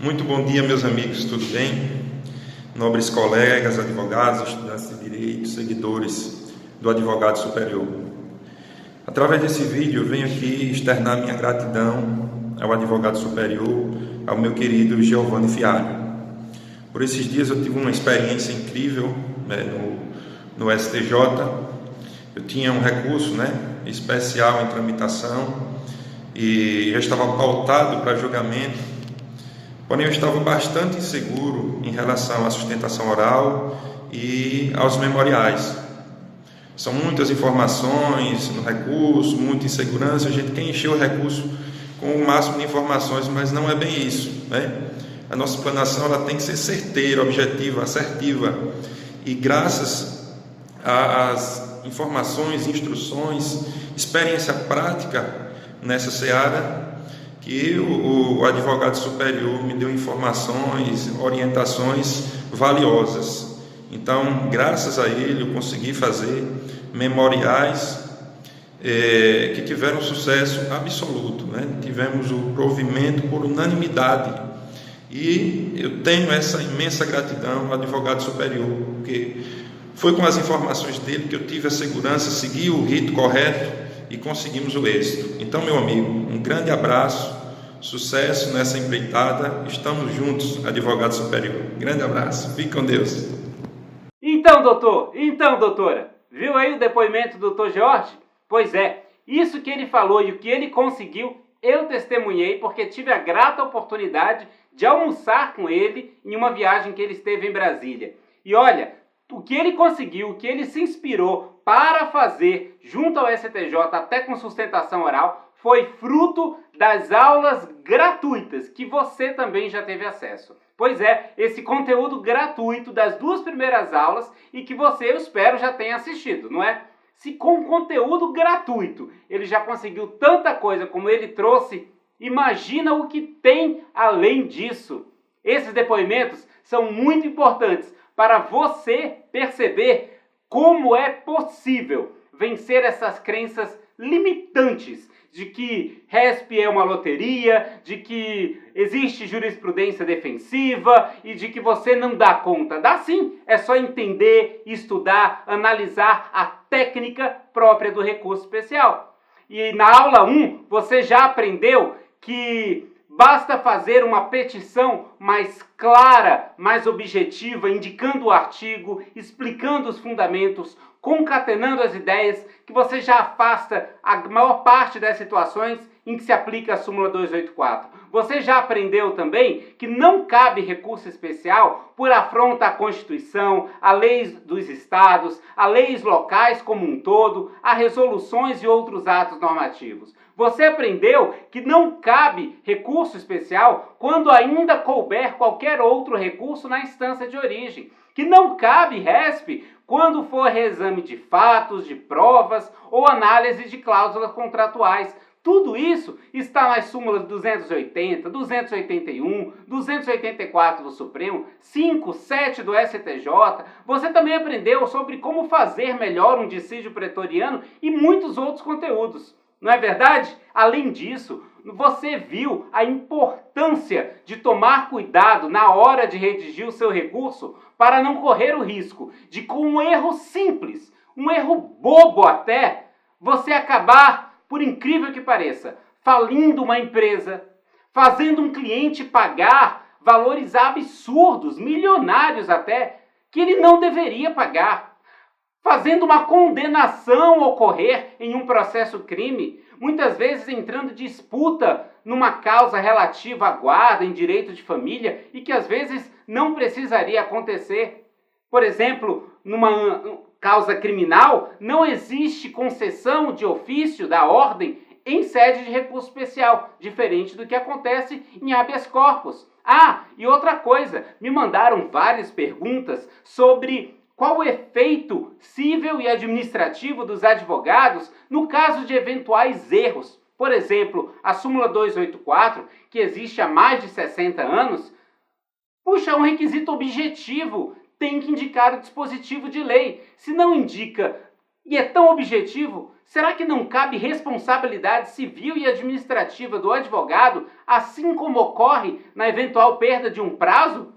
Muito bom dia, meus amigos, tudo bem? Nobres colegas, advogados, estudantes de direito, seguidores do Advogado Superior. Através desse vídeo, eu venho aqui externar minha gratidão ao Advogado Superior, ao meu querido Giovanni Fialho. Por esses dias eu tive uma experiência incrível no STJ. Eu tinha um recurso especial em tramitação e já estava pautado para julgamento. Porém, eu estava bastante inseguro em relação à sustentação oral e aos memoriais. São muitas informações no recurso, muita insegurança. A gente quer encher o recurso com o máximo de informações, mas não é bem isso, A nossa explanação ela tem que ser certeira, objetiva, assertiva. E graças às informações, instruções, experiência prática nessa seara, que o advogado superior me deu informações, orientações valiosas. Então, graças a ele, eu consegui fazer memoriais que tiveram sucesso absoluto, Tivemos o provimento por unanimidade. E eu tenho essa imensa gratidão ao advogado superior, porque foi com as informações dele que eu tive a segurança, segui o rito correto e conseguimos o êxito. Então, meu amigo, um grande abraço, sucesso nessa empreitada, estamos juntos, advogado superior. Grande abraço, fique com Deus. Então, doutora, viu aí o depoimento do doutor Jorge? Pois é, isso que ele falou e o que ele conseguiu, eu testemunhei porque tive a grata oportunidade de almoçar com ele em uma viagem que ele esteve em Brasília. E olha, o que ele conseguiu, o que ele se inspirou para fazer junto ao STJ, até com sustentação oral, foi fruto das aulas gratuitas que você também já teve acesso. Pois é, esse conteúdo gratuito das 2 primeiras aulas e que você, eu espero, já tenha assistido, não é? Se com conteúdo gratuito ele já conseguiu tanta coisa como ele trouxe, imagina o que tem além disso. Esses depoimentos são muito importantes para você perceber como é possível vencer essas crenças limitantes de que RESP é uma loteria, de que existe jurisprudência defensiva e de que você não dá conta. Dá sim, é só entender, estudar, analisar a técnica própria do recurso especial. E na aula 1, você já aprendeu que basta fazer uma petição mais clara, mais objetiva, indicando o artigo, explicando os fundamentos, concatenando as ideias, que você já afasta a maior parte das situações em que se aplica a súmula 284. Você já aprendeu também que não cabe recurso especial por afronta à Constituição, a leis dos estados, a leis locais como um todo, a resoluções e outros atos normativos. Você aprendeu que não cabe recurso especial quando ainda couber qualquer outro recurso na instância de origem. Que não cabe RESP quando for reexame de fatos, de provas ou análise de cláusulas contratuais. Tudo isso está nas súmulas 280, 281, 284 do Supremo, 5, 7 do STJ. Você também aprendeu sobre como fazer melhor um dissídio pretoriano e muitos outros conteúdos. Não é verdade? Além disso, você viu a importância de tomar cuidado na hora de redigir o seu recurso para não correr o risco de, com um erro simples, um erro bobo até, você acabar, por incrível que pareça, falindo uma empresa, fazendo um cliente pagar valores absurdos, milionários até, que ele não deveria pagar, fazendo uma condenação ocorrer em um processo crime, muitas vezes entrando em disputa numa causa relativa à guarda, em direito de família, e que às vezes não precisaria acontecer. Por exemplo, numa causa criminal, não existe concessão de ofício da ordem em sede de recurso especial, diferente do que acontece em habeas corpus. Ah, e outra coisa, me mandaram várias perguntas sobre qual o efeito cível e administrativo dos advogados no caso de eventuais erros. Por exemplo, a súmula 284, que existe há mais de 60 anos, puxa, é um requisito objetivo, tem que indicar o dispositivo de lei. Se não indica e é tão objetivo, será que não cabe responsabilidade civil e administrativa do advogado, assim como ocorre na eventual perda de um prazo?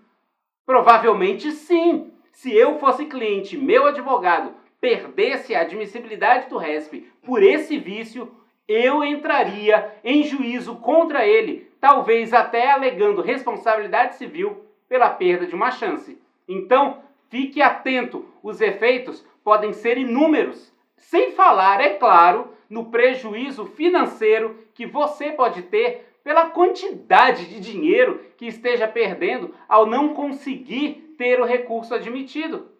Provavelmente sim. Se eu fosse cliente e meu advogado perdesse a admissibilidade do RESP por esse vício, eu entraria em juízo contra ele, talvez até alegando responsabilidade civil pela perda de uma chance. Então, fique atento, os efeitos podem ser inúmeros, sem falar, é claro, no prejuízo financeiro que você pode ter pela quantidade de dinheiro que esteja perdendo ao não conseguir ter o recurso admitido.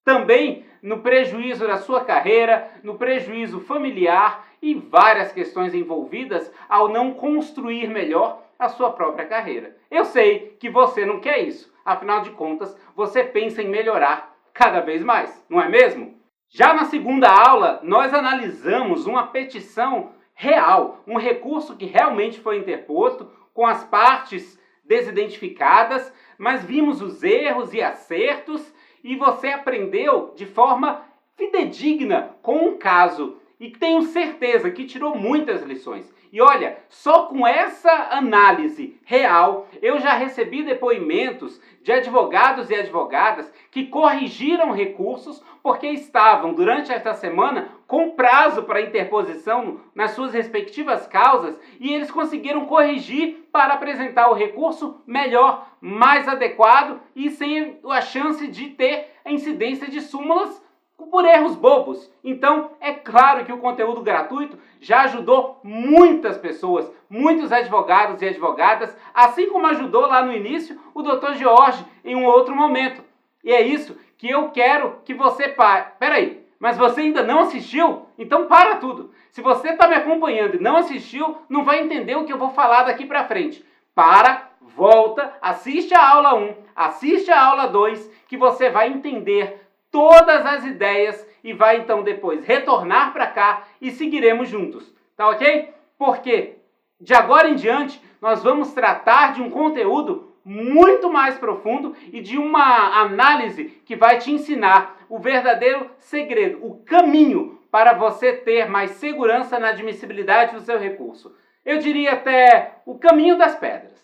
Também no prejuízo da sua carreira, no prejuízo familiar e várias questões envolvidas ao não construir melhor a sua própria carreira. Eu sei que você não quer isso, afinal de contas, você pensa em melhorar cada vez mais, não é mesmo? Já na segunda aula, nós analisamos uma petição real, um recurso que realmente foi interposto, com as partes desidentificadas, mas vimos os erros e acertos, e você aprendeu de forma fidedigna com um caso, e tenho certeza que tirou muitas lições. E olha, só com essa análise real, eu já recebi depoimentos de advogados e advogadas que corrigiram recursos porque estavam, durante esta semana, com prazo para interposição nas suas respectivas causas, e eles conseguiram corrigir para apresentar o recurso melhor, mais adequado e sem a chance de ter a incidência de súmulas por erros bobos. Então, é claro que o conteúdo gratuito já ajudou muitas pessoas, muitos advogados e advogadas, assim como ajudou lá no início o Dr. George em um outro momento. E é isso que eu quero que você pare. Peraí, mas você ainda não assistiu? Então para tudo. Se você está me acompanhando e não assistiu, não vai entender o que eu vou falar daqui para frente. Para, volta, assiste a aula 1, assiste a aula 2, que você vai entender todas as ideias e vai então depois retornar para cá e seguiremos juntos, tá ok? Porque de agora em diante nós vamos tratar de um conteúdo muito mais profundo e de uma análise que vai te ensinar o verdadeiro segredo, o caminho para você ter mais segurança na admissibilidade do seu recurso. Eu diria até o caminho das pedras.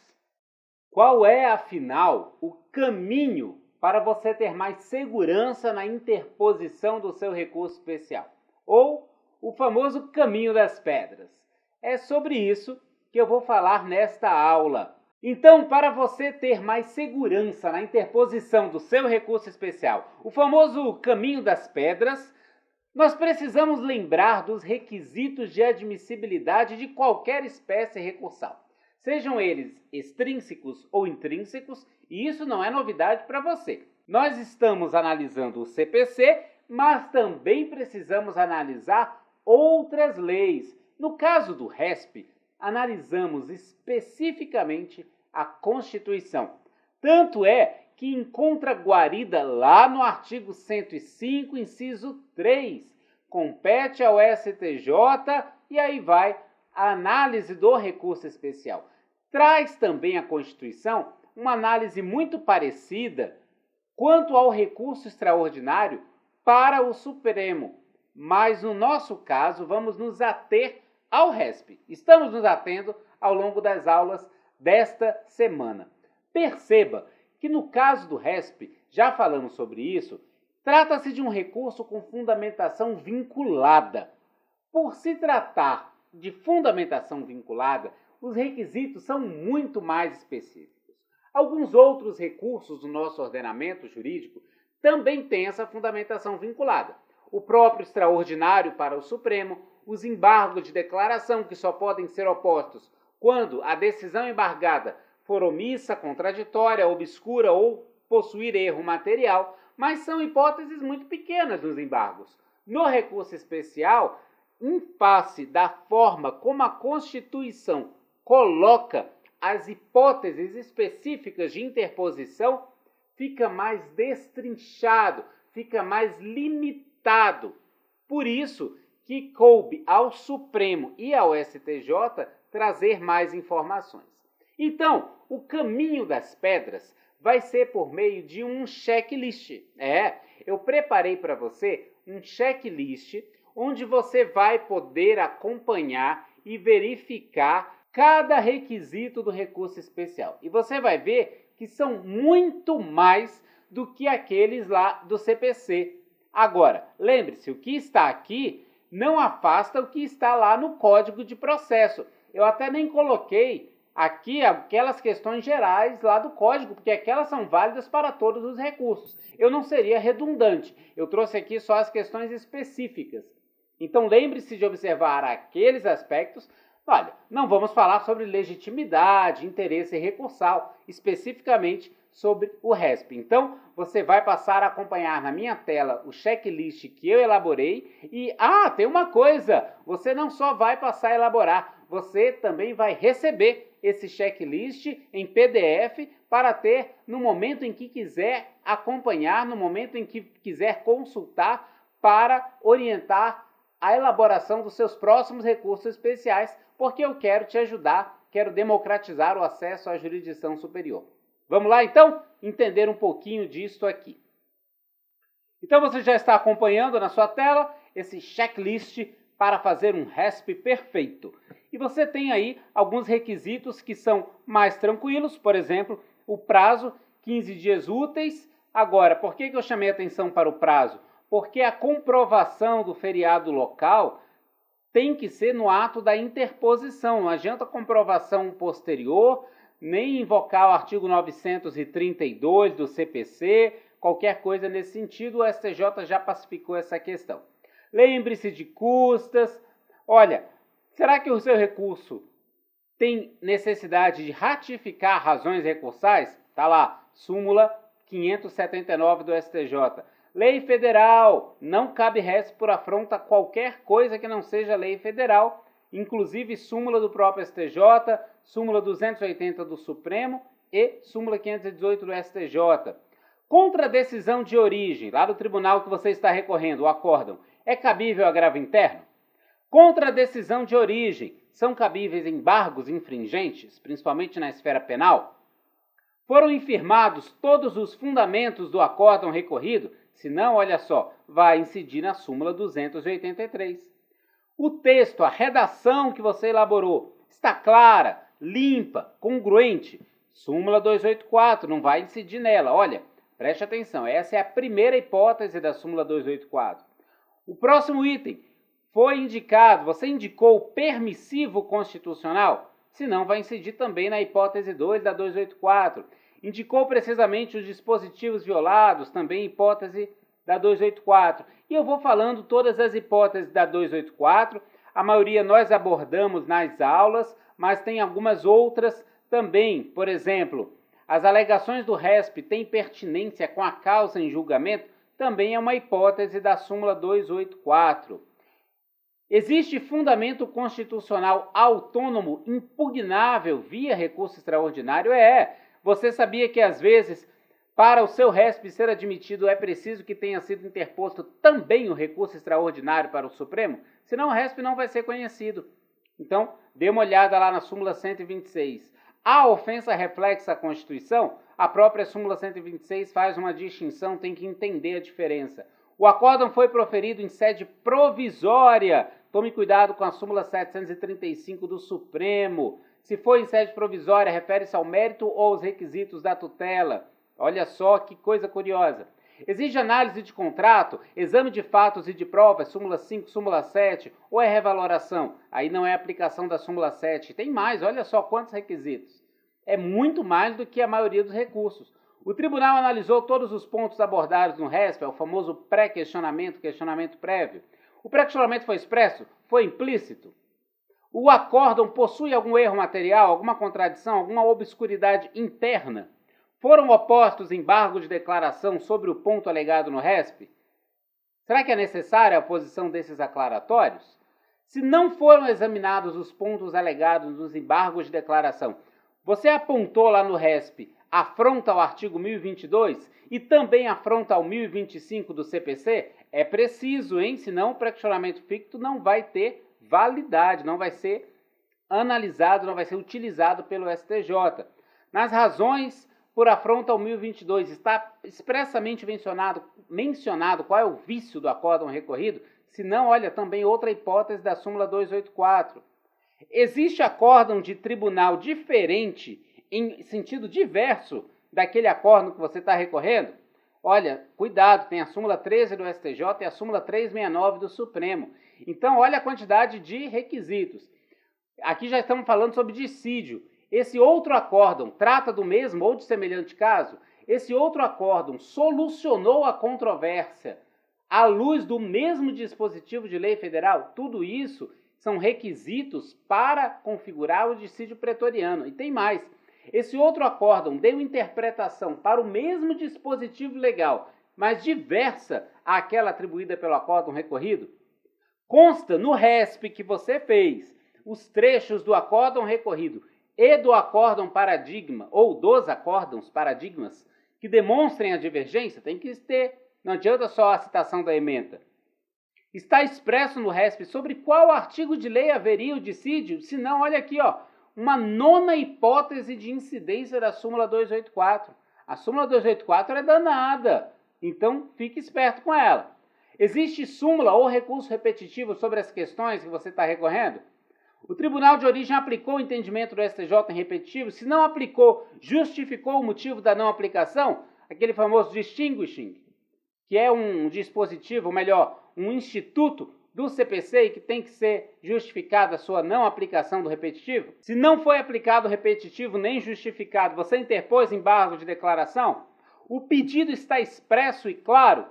Qual é, afinal, o caminho para você ter mais segurança na interposição do seu recurso especial? Ou o famoso caminho das pedras. É sobre isso que eu vou falar nesta aula. Então, para você ter mais segurança na interposição do seu recurso especial, o famoso caminho das pedras, nós precisamos lembrar dos requisitos de admissibilidade de qualquer espécie recursal. Sejam eles extrínsecos ou intrínsecos, e isso não é novidade para você. Nós estamos analisando o CPC, mas também precisamos analisar outras leis. No caso do RESP, analisamos especificamente a Constituição. Tanto é que encontra guarida lá no artigo 105, inciso 3. Compete ao STJ e aí vai a análise do recurso especial. Traz também a Constituição uma análise muito parecida quanto ao recurso extraordinário para o Supremo. Mas no nosso caso, vamos nos ater ao RESP. Estamos nos atendo ao longo das aulas desta semana. Perceba que no caso do RESP, já falamos sobre isso, trata-se de um recurso com fundamentação vinculada. Por se tratar de fundamentação vinculada, os requisitos são muito mais específicos. Alguns outros recursos do nosso ordenamento jurídico também têm essa fundamentação vinculada. O próprio extraordinário para o Supremo, os embargos de declaração que só podem ser opostos quando a decisão embargada for omissa, contraditória, obscura ou possuir erro material, mas são hipóteses muito pequenas nos embargos. No recurso especial, em face da forma como a Constituição coloca as hipóteses específicas de interposição, fica mais destrinchado, fica mais limitado. Por isso que coube ao Supremo e ao STJ trazer mais informações. Então, o caminho das pedras vai ser por meio de um checklist. Eu preparei para você um checklist onde você vai poder acompanhar e verificar cada requisito do recurso especial. E você vai ver que são muito mais do que aqueles lá do CPC. Agora, lembre-se, o que está aqui não afasta o que está lá no Código de Processo. Eu até nem coloquei aqui aquelas questões gerais lá do código, porque aquelas são válidas para todos os recursos. Eu não seria redundante. Eu trouxe aqui só as questões específicas. Então lembre-se de observar aqueles aspectos. Olha, não vamos falar sobre legitimidade, interesse recursal, especificamente sobre o RESP. Então, você vai passar a acompanhar na minha tela o checklist que eu elaborei. E, tem uma coisa, você não só vai passar a elaborar, você também vai receber esse checklist em PDF para ter no momento em que quiser acompanhar, no momento em que quiser consultar para orientar a elaboração dos seus próximos recursos especiais, porque eu quero te ajudar, quero democratizar o acesso à jurisdição superior. Vamos lá, então, entender um pouquinho disso aqui. Então, você já está acompanhando na sua tela esse checklist para fazer um RESP perfeito. E você tem aí alguns requisitos que são mais tranquilos, por exemplo, o prazo, 15 dias úteis. Agora, por que eu chamei atenção para o prazo? Porque a comprovação do feriado local tem que ser no ato da interposição. Não adianta comprovação posterior, nem invocar o artigo 932 do CPC, qualquer coisa nesse sentido. O STJ já pacificou essa questão. Lembre-se de custas. Olha, será que o seu recurso tem necessidade de ratificar razões recursais? Está lá, súmula 579 do STJ. Lei federal, não cabe RESP por afronta a qualquer coisa que não seja lei federal, inclusive súmula do próprio STJ, súmula 280 do Supremo e súmula 518 do STJ. Contra a decisão de origem, lá do tribunal que você está recorrendo, o acórdão, é cabível agravo interno? Contra a decisão de origem, são cabíveis embargos infringentes, principalmente na esfera penal? Foram infirmados todos os fundamentos do acórdão recorrido? Se não, olha só, vai incidir na súmula 283. O texto, a redação que você elaborou, está clara, limpa, congruente? Súmula 284, não vai incidir nela. Olha, preste atenção, essa é a primeira hipótese da súmula 284. O próximo item, foi indicado, você indicou permissivo constitucional? Se não, vai incidir também na hipótese 2 da 284. Indicou precisamente os dispositivos violados, também hipótese da 284. E eu vou falando todas as hipóteses da 284, a maioria nós abordamos nas aulas, mas tem algumas outras também. Por exemplo, as alegações do RESP têm pertinência com a causa em julgamento? Também é uma hipótese da súmula 284. Existe fundamento constitucional autônomo impugnável via recurso extraordinário? Você sabia que, às vezes, para o seu RESP ser admitido, é preciso que tenha sido interposto também o recurso extraordinário para o Supremo? Senão o RESP não vai ser conhecido. Então, dê uma olhada lá na súmula 126. A ofensa reflexa à Constituição? A própria súmula 126 faz uma distinção, tem que entender a diferença. O acórdão foi proferido em sede provisória. Tome cuidado com a súmula 735 do Supremo. Se for em sede provisória, refere-se ao mérito ou aos requisitos da tutela. Olha só que coisa curiosa. Exige análise de contrato, exame de fatos e de provas, súmula 5, súmula 7, ou é revaloração? Aí não é aplicação da súmula 7. Tem mais, olha só quantos requisitos. É muito mais do que a maioria dos recursos. O tribunal analisou todos os pontos abordados no RESP, é o famoso pré-questionamento, questionamento prévio. O pré-questionamento foi expresso? Foi implícito? O acórdão possui algum erro material, alguma contradição, alguma obscuridade interna? Foram opostos embargos de declaração sobre o ponto alegado no RESP? Será que é necessária a oposição desses aclaratórios? Se não foram examinados os pontos alegados nos embargos de declaração, você apontou lá no RESP afronta ao artigo 1022 e também afronta ao 1025 do CPC? É preciso, hein? Senão o pré-questionamento ficto não vai ter validade, não vai ser analisado, não vai ser utilizado pelo STJ. Nas razões por afronta ao 1022. Está expressamente mencionado qual é o vício do acórdão recorrido? Se não, olha, também outra hipótese da súmula 284. Existe acórdão de tribunal diferente, em sentido diverso, daquele acórdão que você está recorrendo? Olha, cuidado, tem a súmula 13 do STJ e a súmula 369 do Supremo. Então, olha a quantidade de requisitos. Aqui já estamos falando sobre dissídio. Esse outro acórdão trata do mesmo ou de semelhante caso? Esse outro acórdão solucionou a controvérsia à luz do mesmo dispositivo de lei federal? Tudo isso são requisitos para configurar o dissídio pretoriano. E tem mais. Esse outro acórdão deu interpretação para o mesmo dispositivo legal, mas diversa àquela atribuída pelo acórdão recorrido? Consta no RESP que você fez os trechos do acórdão recorrido e do acórdão paradigma, ou dos acórdãos paradigmas, que demonstrem a divergência? Tem que ter. Não adianta só a citação da ementa. Está expresso no RESP sobre qual artigo de lei haveria o dissídio? Se não, olha aqui, ó, uma nona hipótese de incidência da súmula 284. A súmula 284 é danada, então fique esperto com ela. Existe súmula ou recurso repetitivo sobre as questões que você está recorrendo? O Tribunal de Origem aplicou o entendimento do STJ em repetitivo? Se não aplicou, justificou o motivo da não aplicação? Aquele famoso distinguishing, que é um dispositivo, ou melhor, um instituto do CPC e que tem que ser justificada a sua não aplicação do repetitivo? Se não foi aplicado o repetitivo nem justificado, você interpôs embargo de declaração? O pedido está expresso e claro?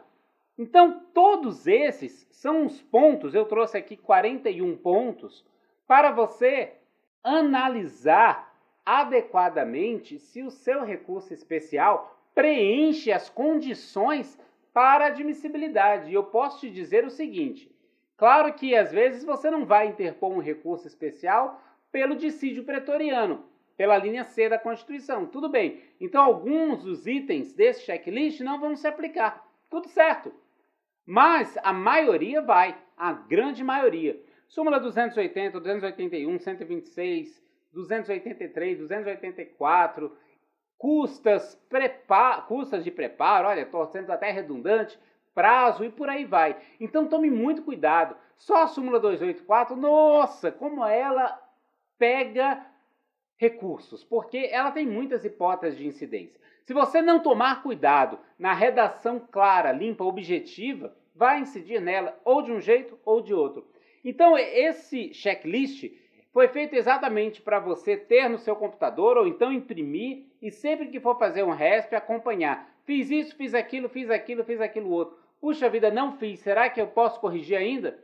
Então, todos esses são os pontos, eu trouxe aqui 41 pontos, para você analisar adequadamente se o seu recurso especial preenche as condições para admissibilidade. E eu posso te dizer o seguinte: claro que às vezes você não vai interpor um recurso especial pelo dissídio pretoriano, pela linha C da Constituição. Tudo bem. Então alguns dos itens desse checklist não vão se aplicar. Tudo certo. Mas a maioria vai, a grande maioria. Súmula 280, 281, 126, 283, 284, custas de preparo, olha, estou sendo até redundante, prazo e por aí vai. Então tome muito cuidado. Só a súmula 284, nossa, como ela pega recursos, porque ela tem muitas hipóteses de incidência. Se você não tomar cuidado na redação clara, limpa, objetiva, vai incidir nela ou de um jeito ou de outro. Então esse checklist foi feito exatamente para você ter no seu computador ou então imprimir e sempre que for fazer um RESP acompanhar. Fiz isso, fiz aquilo, fiz aquilo outro. Puxa vida, não fiz. Será que eu posso corrigir ainda?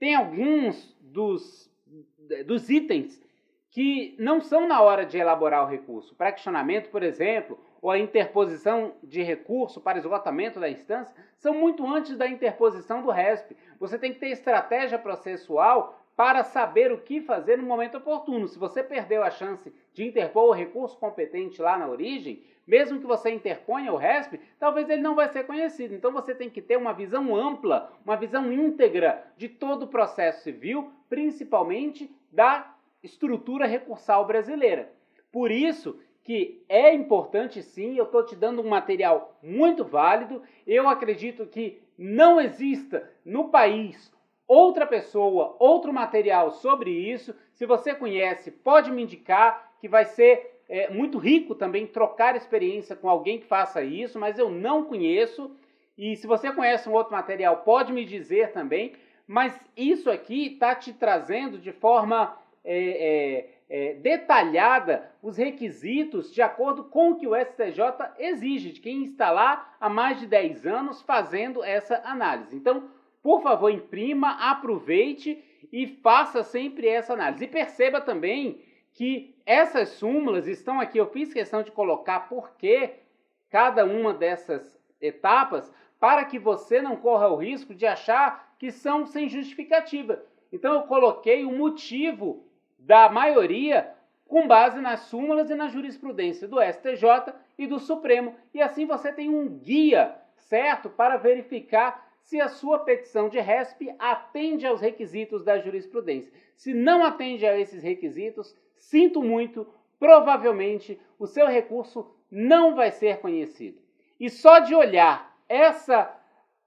Tem alguns dos itens que não são na hora de elaborar o recurso. Para questionamento, por exemplo, ou a interposição de recurso para esgotamento da instância, são muito antes da interposição do RESP. Você tem que ter estratégia processual para saber o que fazer no momento oportuno. Se você perdeu a chance de interpor o recurso competente lá na origem, mesmo que você interponha o RESP, talvez ele não vai ser conhecido. Então você tem que ter uma visão ampla, uma visão íntegra de todo o processo civil, principalmente da estrutura recursal brasileira. Por isso que é importante sim, eu estou te dando um material muito válido, eu acredito que não exista no país outra pessoa, outro material sobre isso. Se você conhece, pode me indicar, que vai ser muito rico também trocar experiência com alguém que faça isso, mas eu não conheço. E se você conhece um outro material, pode me dizer também. Mas isso aqui está te trazendo de forma detalhada os requisitos de acordo com o que o STJ exige, de quem está lá há mais de 10 anos fazendo essa análise. Então, por favor, imprima, aproveite e faça sempre essa análise. E perceba também que essas súmulas estão aqui, eu fiz questão de colocar por que cada uma dessas etapas, para que você não corra o risco de achar que são sem justificativa. Então eu coloquei o motivo da maioria com base nas súmulas e na jurisprudência do STJ e do Supremo. E assim você tem um guia, certo, para verificar se a sua petição de RESP atende aos requisitos da jurisprudência. Se não atende a esses requisitos, sinto muito, provavelmente o seu recurso não vai ser conhecido. E só de olhar essa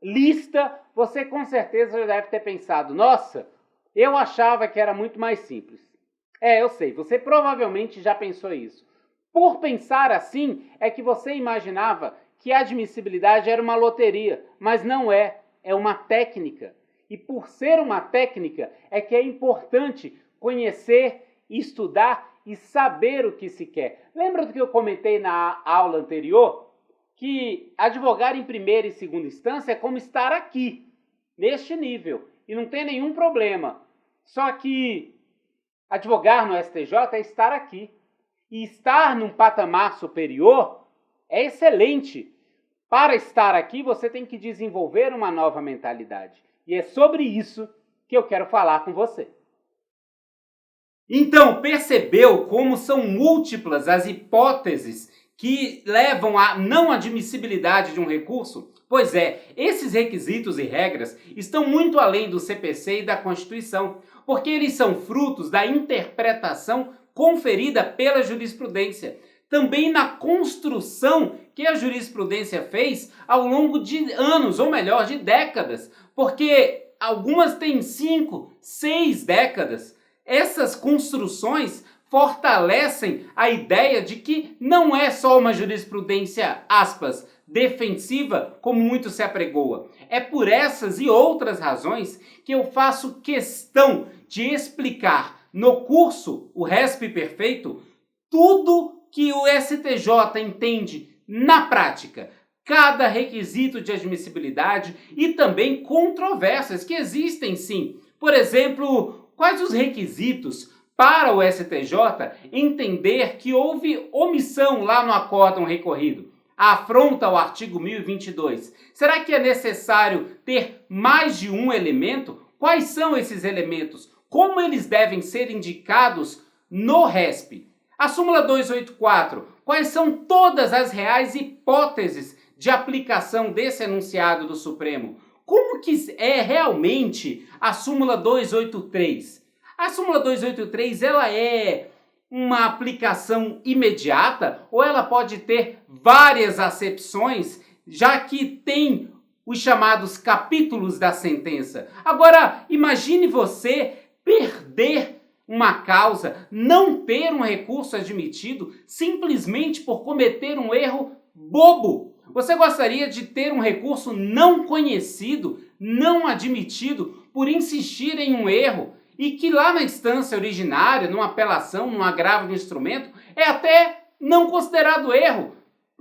lista, você com certeza já deve ter pensado, nossa, eu achava que era muito mais simples. Eu sei, você provavelmente já pensou isso. Por pensar assim, é que você imaginava que a admissibilidade era uma loteria, mas não é uma técnica. E por ser uma técnica, é que é importante conhecer, estudar e saber o que se quer. Lembra do que eu comentei na aula anterior? Que advogar em primeira e segunda instância é como estar aqui, neste nível, e não tem nenhum problema. Só que advogar no STJ é estar aqui. E estar num patamar superior é excelente. Para estar aqui, você tem que desenvolver uma nova mentalidade. E é sobre isso que eu quero falar com você. Então, percebeu como são múltiplas as hipóteses que levam à não admissibilidade de um recurso? Pois é, esses requisitos e regras estão muito além do CPC e da Constituição, porque eles são frutos da interpretação conferida pela jurisprudência, também na construção que a jurisprudência fez ao longo de anos, ou melhor, de décadas, porque algumas têm 5, 6 décadas. Essas construções fortalecem a ideia de que não é só uma jurisprudência, aspas, defensiva, como muito se apregoa. É por essas e outras razões que eu faço questão de explicar no curso O RESP Perfeito tudo que o STJ entende na prática, cada requisito de admissibilidade e também controvérsias que existem sim. Por exemplo, quais os requisitos para o STJ entender que houve omissão lá no acórdão recorrido? A afronta ao artigo 1022. Será que é necessário ter mais de um elemento? Quais são esses elementos? Como eles devem ser indicados no RESP? A súmula 284. Quais são todas as reais hipóteses de aplicação desse enunciado do Supremo? Como que é realmente a súmula 283? A súmula 283, ela é uma aplicação imediata ou ela pode ter várias acepções, já que tem os chamados capítulos da sentença? Agora, imagine você perder uma causa, não ter um recurso admitido simplesmente por cometer um erro bobo. Você gostaria de ter um recurso não conhecido, não admitido, por insistir em um erro e que lá na instância originária, numa apelação, num agravo de instrumento, é até não considerado erro.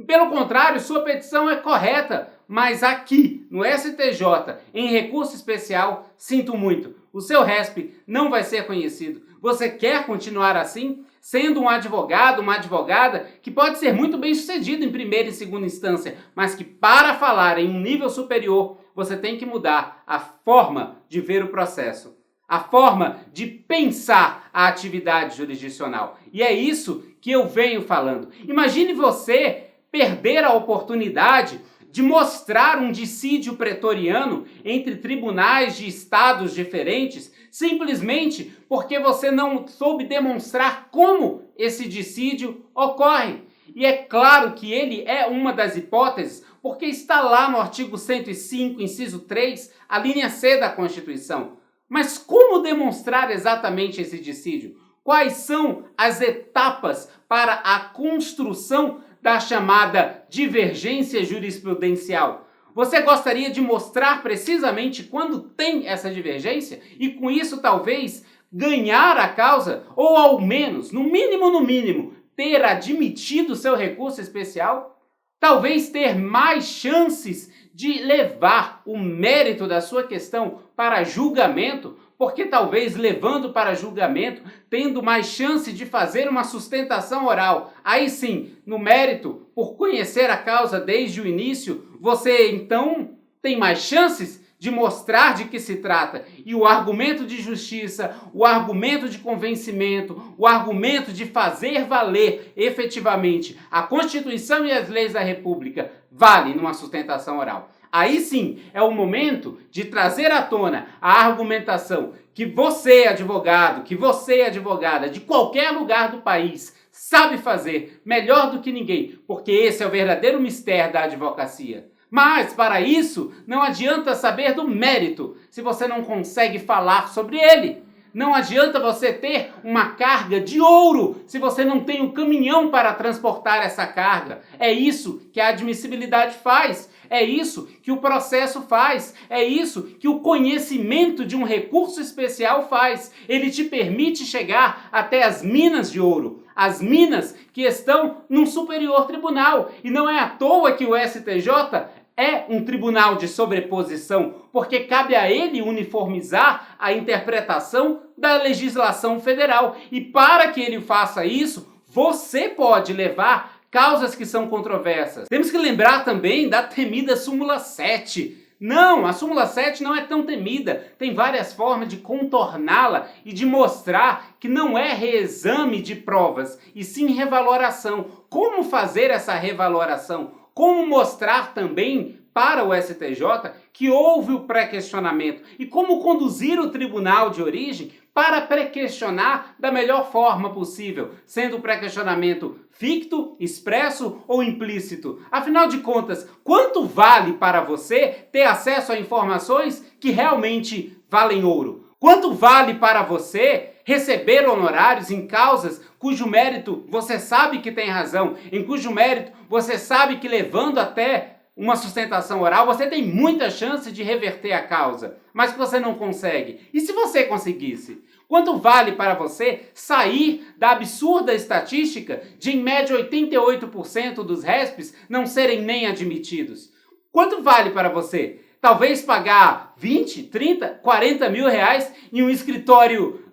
Pelo contrário, sua petição é correta, mas aqui, no STJ, em recurso especial, sinto muito, o seu RESP não vai ser conhecido. Você quer continuar assim, sendo um advogado, uma advogada, que pode ser muito bem sucedido em primeira e segunda instância, mas que para falar em um nível superior, você tem que mudar a forma de ver o processo, a forma de pensar a atividade jurisdicional. E é isso que eu venho falando. Imagine você perder a oportunidade de mostrar um dissídio pretoriano entre tribunais de estados diferentes, simplesmente porque você não soube demonstrar como esse dissídio ocorre. E é claro que ele é uma das hipóteses, porque está lá no artigo 105, inciso 3, a linha C da Constituição. Mas como demonstrar exatamente esse dissídio? Quais são as etapas para a construção da chamada divergência jurisprudencial? Você gostaria de mostrar precisamente quando tem essa divergência e com isso talvez ganhar a causa ou ao menos, no mínimo, ter admitido seu recurso especial? Talvez ter mais chances de levar o mérito da sua questão para julgamento, porque talvez levando para julgamento, tendo mais chance de fazer uma sustentação oral, aí sim, no mérito, por conhecer a causa desde o início, você então tem mais chances de mostrar de que se trata. E o argumento de justiça, o argumento de convencimento, o argumento de fazer valer efetivamente a Constituição e as leis da República vale numa sustentação oral. Aí sim é o momento de trazer à tona a argumentação que você, advogado, que você, advogada, de qualquer lugar do país, sabe fazer melhor do que ninguém, porque esse é o verdadeiro mistério da advocacia. Mas, para isso, não adianta saber do mérito se você não consegue falar sobre ele. Não adianta você ter uma carga de ouro se você não tem um caminhão para transportar essa carga. É isso que a admissibilidade faz. É isso que o processo faz. É isso que o conhecimento de um recurso especial faz. Ele te permite chegar até as minas de ouro. As minas que estão num superior tribunal. E não é à toa que o STJ é um tribunal de sobreposição, porque cabe a ele uniformizar a interpretação da legislação federal. E para que ele faça isso, você pode levar causas que são controversas. Temos que lembrar também da temida súmula 7. Não, a súmula 7 não é tão temida. Tem várias formas de contorná-la e de mostrar que não é reexame de provas, e sim revaloração. Como fazer essa revaloração? Como mostrar também para o STJ que houve o pré-questionamento e como conduzir o tribunal de origem para pré-questionar da melhor forma possível, sendo o pré-questionamento ficto, expresso ou implícito. Afinal de contas, quanto vale para você ter acesso a informações que realmente valem ouro? Quanto vale para você receber honorários em causas cujo mérito você sabe que tem razão, em cujo mérito você sabe que levando até uma sustentação oral você tem muita chance de reverter a causa, mas que você não consegue? E se você conseguisse? Quanto vale para você sair da absurda estatística de em média 88% dos RESPs não serem nem admitidos? Quanto vale para você? Talvez pagar 20, 30, 40 mil reais em um escritório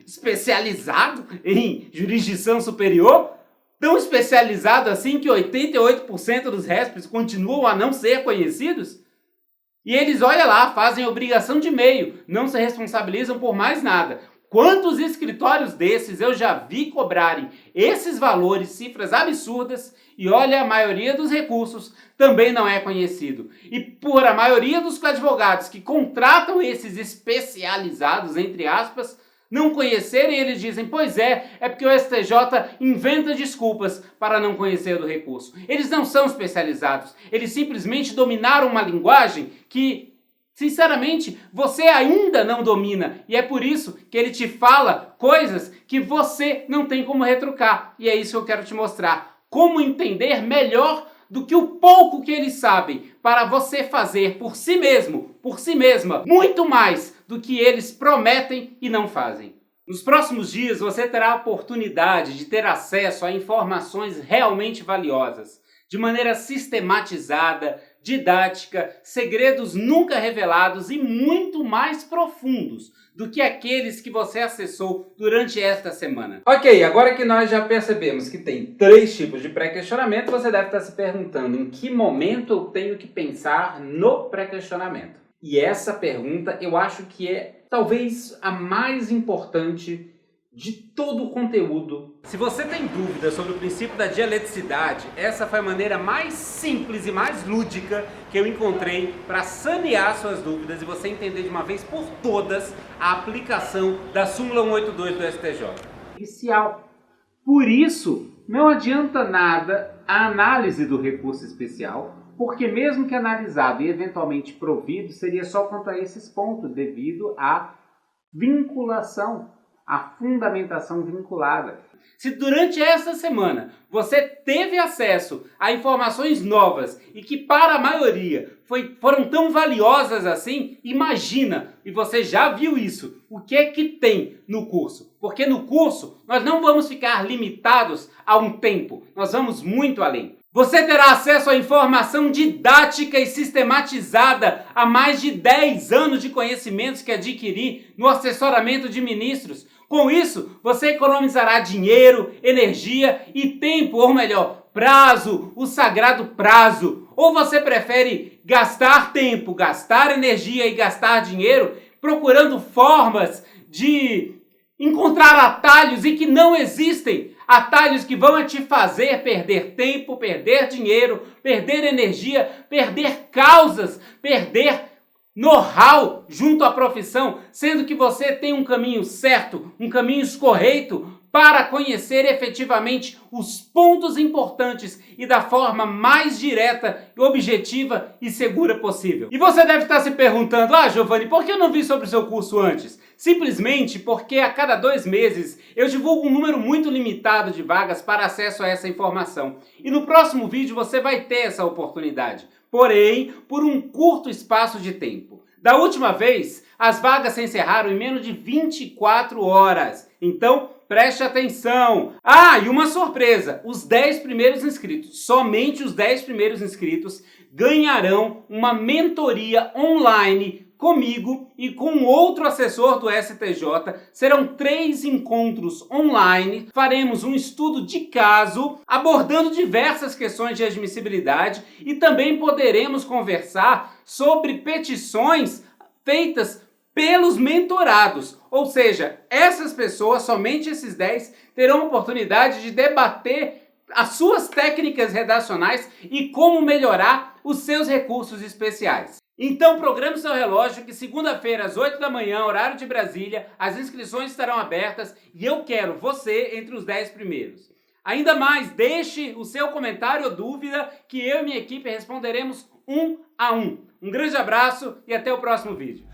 especializado em jurisdição superior? Tão especializado assim que 88% dos RESPs continuam a não ser conhecidos? E eles, olha lá, fazem obrigação de meio, não se responsabilizam por mais nada. Quantos escritórios desses eu já vi cobrarem esses valores, cifras absurdas, e olha, a maioria dos recursos também não é conhecido. E por a maioria dos advogados que contratam esses especializados, entre aspas, não conhecerem, eles dizem, pois é porque o STJ inventa desculpas para não conhecer do recurso. Eles não são especializados, eles simplesmente dominaram uma linguagem que, sinceramente, você ainda não domina. E é por isso que ele te fala coisas que você não tem como retrucar. E é isso que eu quero te mostrar. Como entender melhor do que o pouco que eles sabem, para você fazer por si mesmo, por si mesma, muito mais do que eles prometem e não fazem. Nos próximos dias você terá a oportunidade de ter acesso a informações realmente valiosas, de maneira sistematizada, didática, segredos nunca revelados e muito mais profundos do que aqueles que você acessou durante esta semana. Ok, agora que nós já percebemos que tem 3 tipos de pré-questionamento, você deve estar se perguntando em que momento eu tenho que pensar no pré-questionamento. E essa pergunta eu acho que é talvez a mais importante de todo o conteúdo. Se você tem dúvidas sobre o princípio da dialeticidade, essa foi a maneira mais simples e mais lúdica que eu encontrei para sanear suas dúvidas e você entender de uma vez por todas a aplicação da súmula 182 do STJ. Especial. Por isso, não adianta nada a análise do recurso especial, porque mesmo que analisado e eventualmente provido, seria só quanto a esses pontos, devido à vinculação, a fundamentação vinculada. Se durante essa semana você teve acesso a informações novas e que para a maioria foram tão valiosas assim, imagina, e você já viu isso, o que é que tem no curso? Porque no curso nós não vamos ficar limitados a um tempo, nós vamos muito além. Você terá acesso à informação didática e sistematizada a mais de 10 anos de conhecimentos que adquiri no assessoramento de ministros. Com isso, você economizará dinheiro, energia e tempo, ou melhor, prazo, o sagrado prazo. Ou você prefere gastar tempo, gastar energia e gastar dinheiro procurando formas de encontrar atalhos e que não existem? Atalhos que vão te fazer perder tempo, perder dinheiro, perder energia, perder causas, perder know-how junto à profissão, sendo que você tem um caminho certo, um caminho escorreito para conhecer efetivamente os pontos importantes e da forma mais direta, objetiva e segura possível. E você deve estar se perguntando: Giovanni, por que eu não vi sobre o seu curso antes? Simplesmente porque a cada 2 meses eu divulgo um número muito limitado de vagas para acesso a essa informação. E no próximo vídeo você vai ter essa oportunidade, porém por um curto espaço de tempo. Da última vez, as vagas se encerraram em menos de 24 horas. Então, preste atenção! E uma surpresa! Os 10 primeiros inscritos, somente os 10 primeiros inscritos, ganharão uma mentoria online comigo e com outro assessor do STJ. Serão 3 encontros online. Faremos um estudo de caso, abordando diversas questões de admissibilidade, e também poderemos conversar sobre petições feitas pelos mentorados. Ou seja, essas pessoas, somente esses 10, terão a oportunidade de debater as suas técnicas redacionais e como melhorar os seus recursos especiais. Então programe seu relógio que segunda-feira às 8 da manhã, horário de Brasília, as inscrições estarão abertas e eu quero você entre os 10 primeiros. Ainda mais, deixe o seu comentário ou dúvida que eu e minha equipe responderemos um a um. Um grande abraço e até o próximo vídeo.